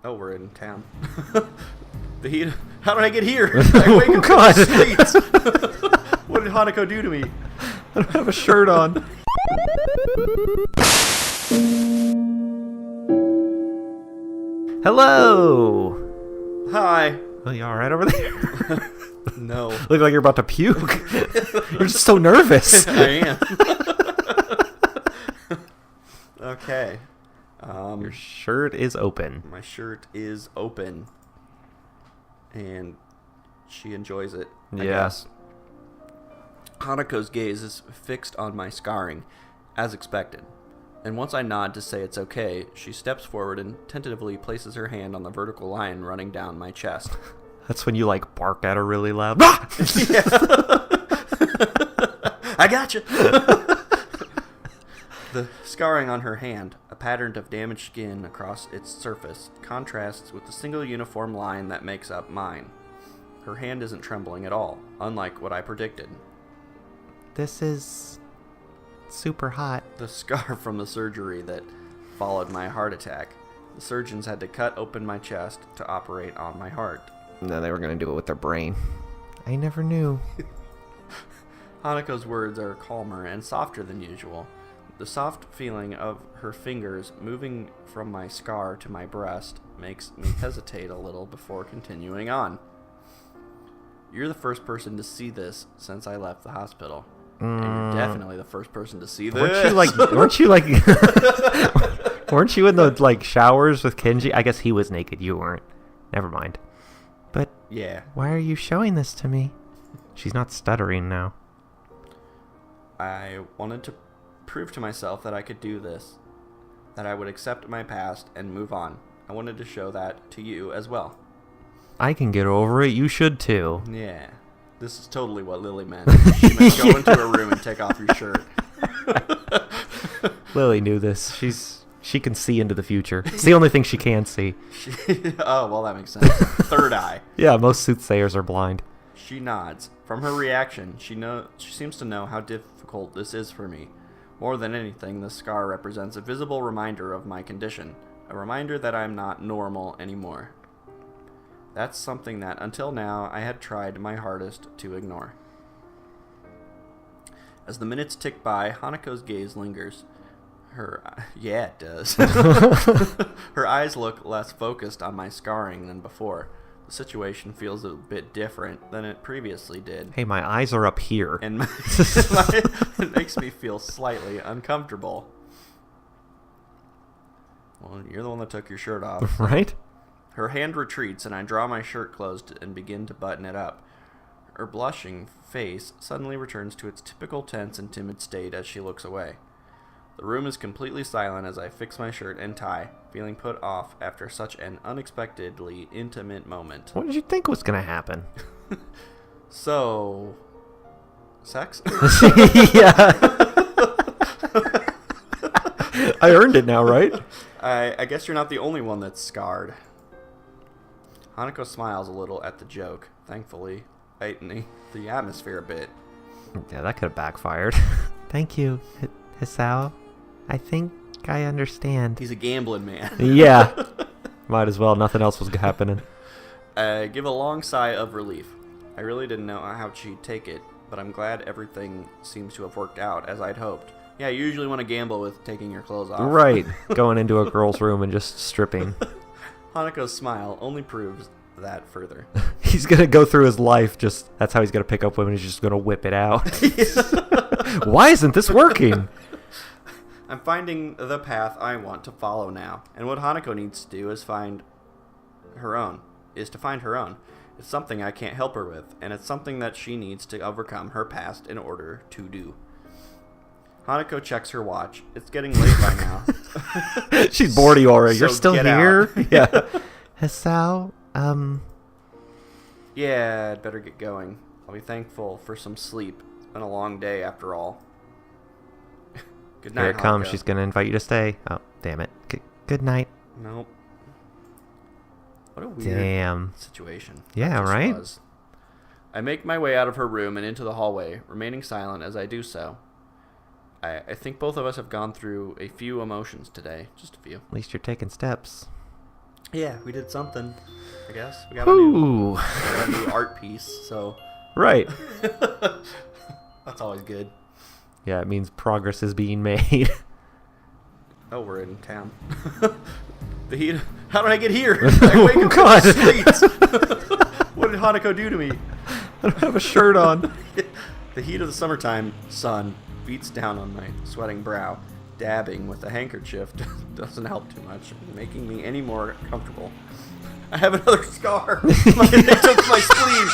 Oh, we're in town. The heat. How did I get here? I wake up God. in the streets. What did Hanako do to me? I don't have a shirt on. Hello. Hi. Are you all right over there? No. Look like you're about to puke. You're just so nervous. I am. Okay. Your shirt is open. My shirt is open. And she enjoys it, I guess. Hanako's gaze is fixed on my scarring, as expected. And once I nod to say it's okay, she steps forward and tentatively places her hand on the vertical line running down my chest. That's when you like bark at her really loud. Yeah. I gotcha. The scarring on her hand, a pattern of damaged skin across its surface, contrasts with the single uniform line that makes up mine. Her hand isn't trembling at all, unlike what I predicted. This is super hot. The scar from the surgery that followed my heart attack. The surgeons had to cut open my chest to operate on my heart. No, they were going to do it with their brain. I never knew. Hanako's words are calmer and softer than usual. The soft feeling of her fingers moving from my scar to my breast makes me hesitate a little before continuing on. You're the first person to see this since I left the hospital. And you're definitely the first person to see this. Weren't you in the like showers with Kenji? I guess he was naked. You weren't. Never mind. But yeah. Why are you showing this to me? She's not stuttering now. I wanted to prove to myself that I could do this. That I would accept my past and move on. I wanted to show that to you as well. I can get over it. You should too. Yeah. This is totally what Lily meant. She meant go into a room and take off your shirt. Lily knew this. She can see into the future. It's the only thing she can see. Oh, well, that makes sense. Third eye. Yeah, most soothsayers are blind. She nods. From her reaction, she seems to know how difficult this is for me. More than anything, the scar represents a visible reminder of my condition. A reminder that I'm not normal anymore. That's something that, until now, I had tried my hardest to ignore. As the minutes tick by, Hanako's gaze lingers. Yeah, it does. Her eyes look less focused on my scarring than before. The situation feels a bit different than it previously did. Hey, my eyes are up here. And it makes me feel slightly uncomfortable. Well, you're the one that took your shirt off. Right? Her hand retreats, and I draw my shirt closed and begin to button it up. Her blushing face suddenly returns to its typical tense and timid state as she looks away. The room is completely silent as I fix my shirt and tie, feeling put off after such an unexpectedly intimate moment. What did you think was going to happen? So... sex? Yeah. I earned it now, right? I guess you're not the only one that's scarred. Hanako smiles a little at the joke, thankfully, lightening the atmosphere a bit. Yeah, that could have backfired. Thank you, Hisao. I think I understand. He's a gambling man. Yeah. Might as well. Nothing else was happening. I give a long sigh of relief. I really didn't know how she'd take it, but I'm glad everything seems to have worked out as I'd hoped. Yeah, you usually want to gamble with taking your clothes off. Right. Going into a girl's room and just stripping. Hanako's smile only proves that further. He's going to go through his life that's how he's going to pick up women. He's just going to whip it out. Why isn't this working? I'm finding the path I want to follow now. And what Hanako needs to do is find her own. It's something I can't help her with. And it's something that she needs to overcome her past in order to do. Hanako checks her watch. It's getting late by now. She's bored of you already. So you're still here? Yeah. Hisao, Yeah, I'd better get going. I'll be thankful for some sleep. It's been a long day after all. Good night, Here it comes. Hanako. She's going to invite you to stay. Oh, damn it. Good night. Nope. What a weird situation. Yeah, right? Was. I make my way out of her room and into the hallway, remaining silent as I do so. I think both of us have gone through a few emotions today. Just a few. At least you're taking steps. Yeah, we did something, I guess. We got Ooh. a new art piece, so... Right. That's always good. Yeah, it means progress is being made. Oh, we're in town. The heat... How did I get here? I wake up God. in the streets. What did Hanako do to me? I don't have a shirt on. The heat of the summertime sun beats down on my sweating brow. Dabbing with a handkerchief doesn't help too much, making me any more comfortable. I have another scar. They took my spleen.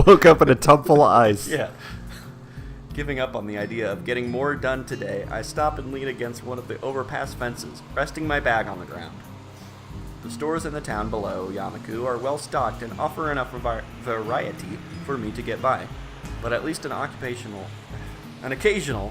Woke up in a tub full of ice. Yeah. Giving up on the idea of getting more done today, I stop and lean against one of the overpass fences, resting my bag on the ground. The stores in the town below Yamaku are well stocked and offer enough variety for me to get by, but at least an occasional,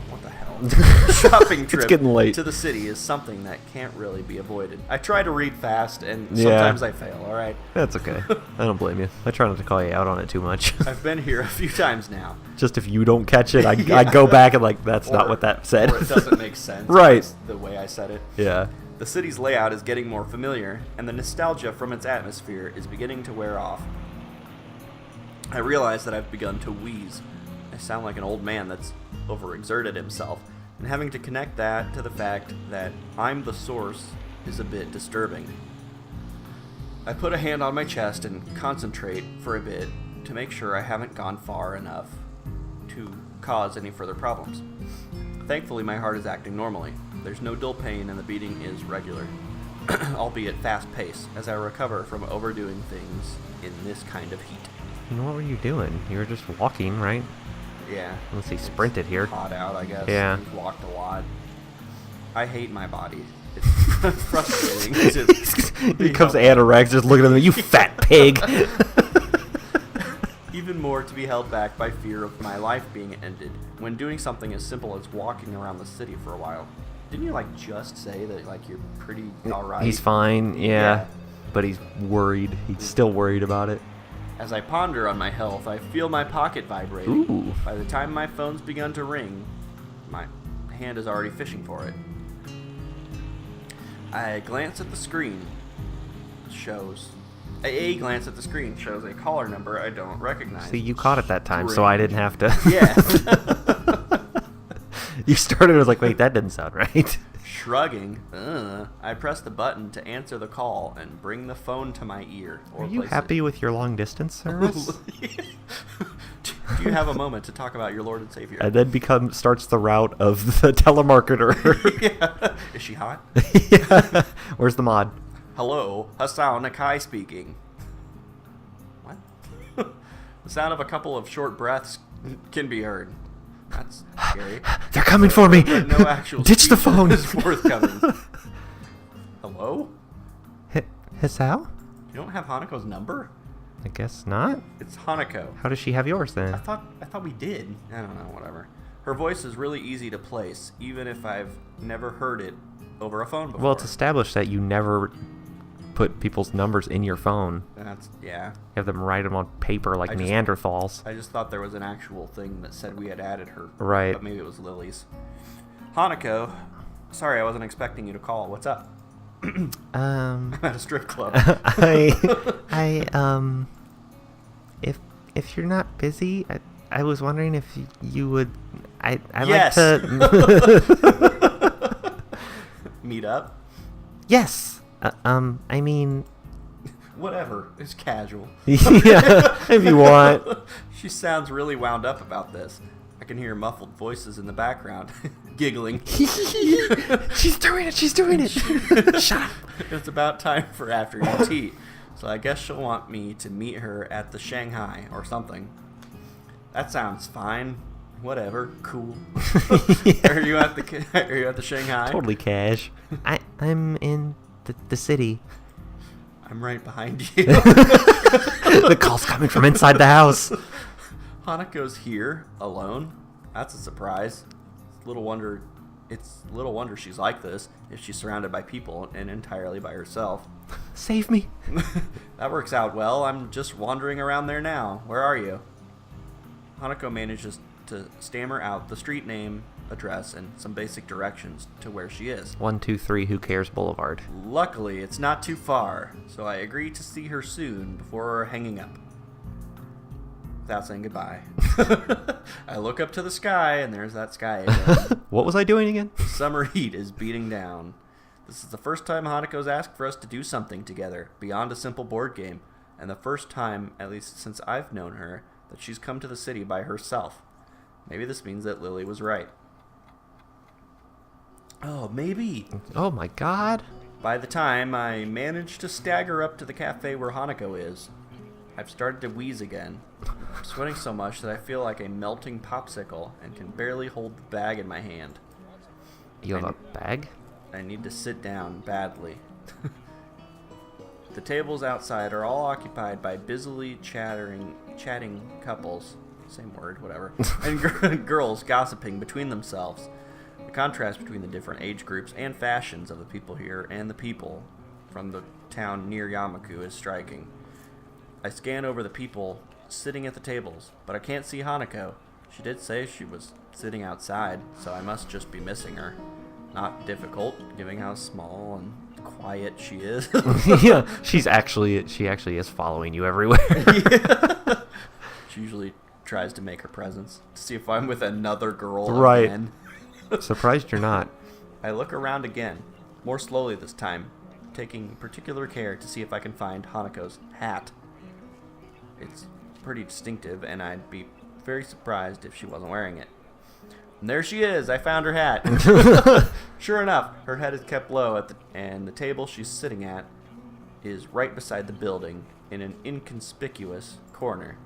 what the hell, shopping trip getting late. to the city is something that can't really be avoided. I try to read fast, and sometimes I fail, alright? That's okay. I don't blame you. I try not to call you out on it too much. I've been here a few times now. Just if you don't catch it, I Yeah. go back and like, that's not what that said. Or it doesn't make sense. Right. It's the way I said it. Yeah. The city's layout is getting more familiar, and the nostalgia from its atmosphere is beginning to wear off. I realize that I've begun to wheeze. I sound like an old man that's overexerted himself, and having to connect that to the fact that I'm the source is a bit disturbing. I put a hand on my chest and concentrate for a bit to make sure I haven't gone far enough to cause any further problems. Thankfully, my heart is acting normally. There's no dull pain and the beating is regular, albeit fast-paced, as I recover from overdoing things in this kind of heat. And what were you doing? You were just walking, right? Yeah. Unless he sprinted here. Hot out, I guess. Yeah. We've walked a lot. I hate my body. It's frustrating. He comes anorexic, just looking at him, you fat pig. Even more to be held back by fear of my life being ended when doing something as simple as walking around the city for a while. Didn't you just say that you're pretty alright? He's fine, yeah. But he's worried. He's still worried about it. As I ponder on my health, I feel my pocket vibrating. Ooh. By the time my phone's begun to ring, my hand is already fishing for it. A glance at the screen shows a caller number I don't recognize. See, you caught it that time, so I didn't have to. Yeah. You started, I was like, wait, that didn't sound right. Shrugging, I press the button to answer the call and bring the phone to my ear. Are you happy with your long distance service? Do you have a moment to talk about your Lord and Savior? And then starts the route of the telemarketer. Yeah. Is she hot? Yeah. Where's the mod? Hello, Hisao Nakai speaking. What? The sound of a couple of short breaths can be heard. That's scary. They're coming for me. But no actual Ditch the speech phone. is forthcoming. Hello? Hisao? You don't have Hanako's number? I guess not. It's Hanako. How does she have yours then? I thought we did. I don't know, whatever. Her voice is really easy to place, even if I've never heard it over a phone before. Well, it's established that you never put people's numbers in your phone. Yeah. You have them write them on paper like Neanderthals. I just thought there was an actual thing that said we had added her. Right. But maybe it was Lily's. Hanako, sorry I wasn't expecting you to call. What's up? I'm at a strip club. If you're not busy, I was wondering if you would. Yes. Like to Meet up? Yes. I mean, whatever. It's casual. Yeah, if you want. She sounds really wound up about this. I can hear muffled voices in the background, giggling. She's doing it. Shut up. It's about time for afternoon tea, so I guess she'll want me to meet her at the Shanghai or something. That sounds fine. Whatever. Cool. Yeah. Are you at the Shanghai? Totally cash. I'm in the city. I'm right behind you. The call's coming from inside the house. Hanako's here, alone. That's a surprise. Little wonder she's like this if she's surrounded by people and entirely by herself. Save me. That works out well. I'm just wandering around there now. Where are you? Hanako manages to stammer out the street name address and some basic directions to where she is. 123 Who Cares Boulevard. Luckily, it's not too far, so I agree to see her soon before hanging up. Without saying goodbye. I look up to the sky, and there's that sky again. What was I doing again? Summer heat is beating down. This is the first time Hanako's asked for us to do something together, beyond a simple board game, and the first time, at least since I've known her, that she's come to the city by herself. Maybe this means that Lily was right. Oh, maybe. Oh my god. By the time I manage to stagger up to the cafe where Hanako is, I've started to wheeze again. I'm sweating so much that I feel like a melting popsicle and can barely hold the bag in my hand. You have a bag? I need to sit down badly. The tables outside are all occupied by busily chatting couples, same word, whatever, and girls gossiping between themselves. The contrast between the different age groups and fashions of the people here and the people from the town near Yamaku is striking. I scan over the people sitting at the tables, but I can't see Hanako. She did say she was sitting outside, so I must just be missing her. Not difficult, given how small and quiet she is. Yeah, she actually is following you everywhere. Yeah. She usually tries to make her presence to see if I'm with another girl right. again. Surprised you're not. I look around again, more slowly this time, taking particular care to see if I can find Hanako's hat. It's pretty distinctive, and I'd be very surprised if she wasn't wearing it. And there she is. I found her hat. Sure enough, her head is kept low, and the table she's sitting at is right beside the building in an inconspicuous corner.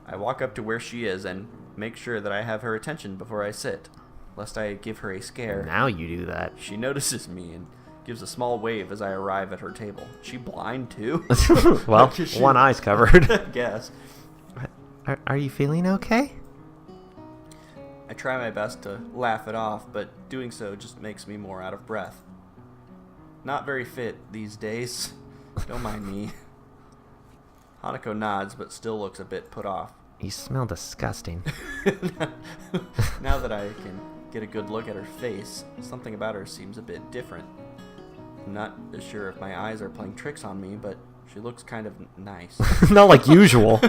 I walk up to where she is and make sure that I have her attention before I sit, lest I give her a scare. Now you do that. She notices me and gives a small wave as I arrive at her table. Is she blind too? Well, one eye's covered. I guess. Are you feeling okay? I try my best to laugh it off, but doing so just makes me more out of breath. Not very fit these days. Don't mind me. Hanako nods, but still looks a bit put off. You smell disgusting. Now that I can get a good look at her face, something about her seems a bit different. I'm not as sure if my eyes are playing tricks on me, but she looks kind of nice. Not like usual.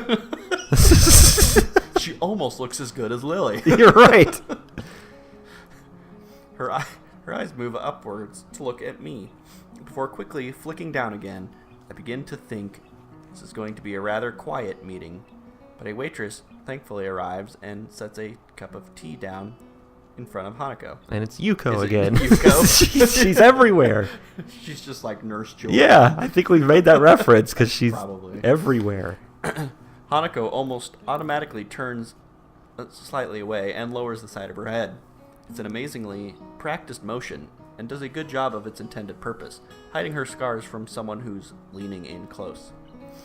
She almost looks as good as Lily. You're right. Her eyes move upwards to look at me. Before quickly flicking down again, I begin to think this is going to be a rather quiet meeting. But a waitress thankfully arrives and sets a cup of tea down in front of Hanako. And it's Yuko Is it again. Yuko? She's everywhere. She's just like Nurse Joy. Yeah, I think we've made that reference because she's Probably. everywhere. Hanako almost automatically turns slightly away and lowers the side of her head. It's an amazingly practiced motion and does a good job of its intended purpose, hiding her scars from someone who's leaning in close.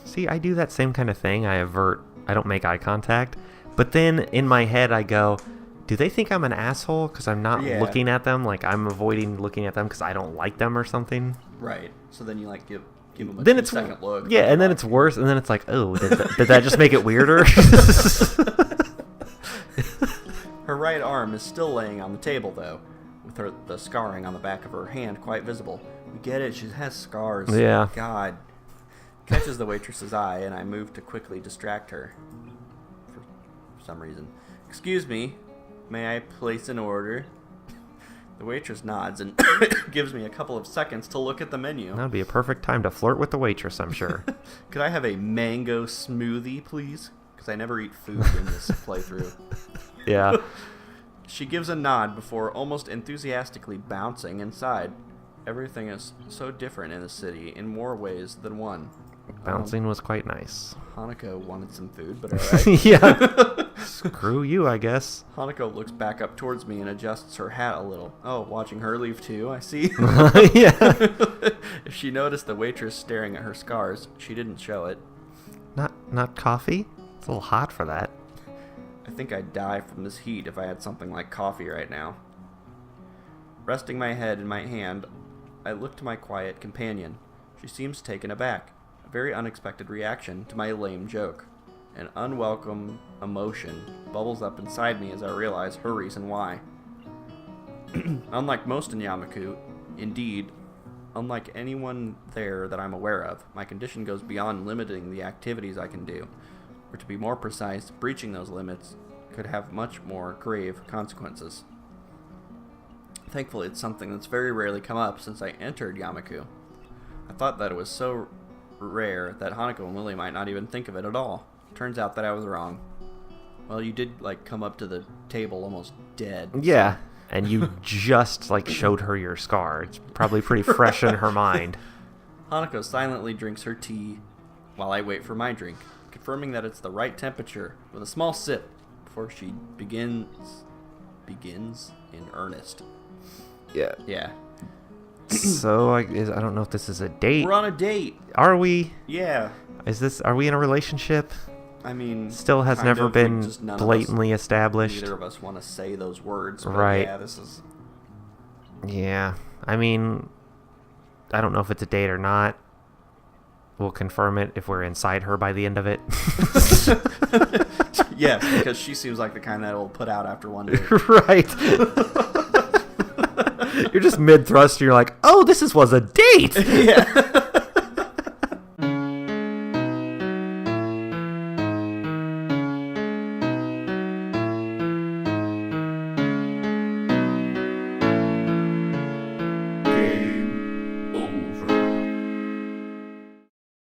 See, I do that same kind of thing. I don't make eye contact. But then in my head I go, do they think I'm an asshole because I'm not looking at them? Like I'm avoiding looking at them because I don't like them or something? Right. So then you like give them a Then it's second look. Yeah, and then it's worse. And then it's like, oh, did that just make it weirder? Her right arm is still laying on the table, though, with the scarring on the back of her hand quite visible. We get it. She has scars. Yeah. God. Catches the waitress's eye, and I move to quickly distract her. For some reason. Excuse me. May I place an order? The waitress nods and gives me a couple of seconds to look at the menu. That would be a perfect time to flirt with the waitress, I'm sure. Could I have a mango smoothie, please? Because I never eat food in this playthrough. Yeah. She gives a nod before almost enthusiastically bouncing inside. Everything is so different in the city in more ways than one. Bouncing was quite nice. Hanako wanted some food, but alright. Yeah. Screw you, I guess. Hanako looks back up towards me and adjusts her hat a little. Oh, watching her leave too, I see. Yeah. If she noticed the waitress staring at her scars, she didn't show it. Not coffee? It's a little hot for that. I think I'd die from this heat if I had something like coffee right now. Resting my head in my hand, I look to my quiet companion. She seems taken aback. A very unexpected reaction to my lame joke. An unwelcome emotion bubbles up inside me as I realize her reason why. Unlike most in Yamaku, indeed, unlike anyone there that I'm aware of, my condition goes beyond limiting the activities I can do. Or to be more precise, breaching those limits could have much more grave consequences. Thankfully, it's something that's very rarely come up since I entered Yamaku. I thought that it was so rare that Hanako and Lily might not even think of it at all. Turns out that I was wrong. Well, you did, come up to the table almost dead. Yeah, and you just, showed her your scar. It's probably pretty fresh in her mind. Hanako silently drinks her tea while I wait for my drink, confirming that it's the right temperature with a small sip before she begins in earnest. Yeah. So, I don't know if this is a date. We're on a date. Are we? Yeah. Are we in a relationship? I mean, still has never been blatantly established. Neither of us want to say those words, but right. Yeah, this is... Yeah. I mean, I don't know if it's a date or not. We'll confirm it if we're inside her by the end of it. Yes, because she seems like the kind that will put out after one date. Right. You're just mid-thrust, and you're like, oh, was a date! Yeah.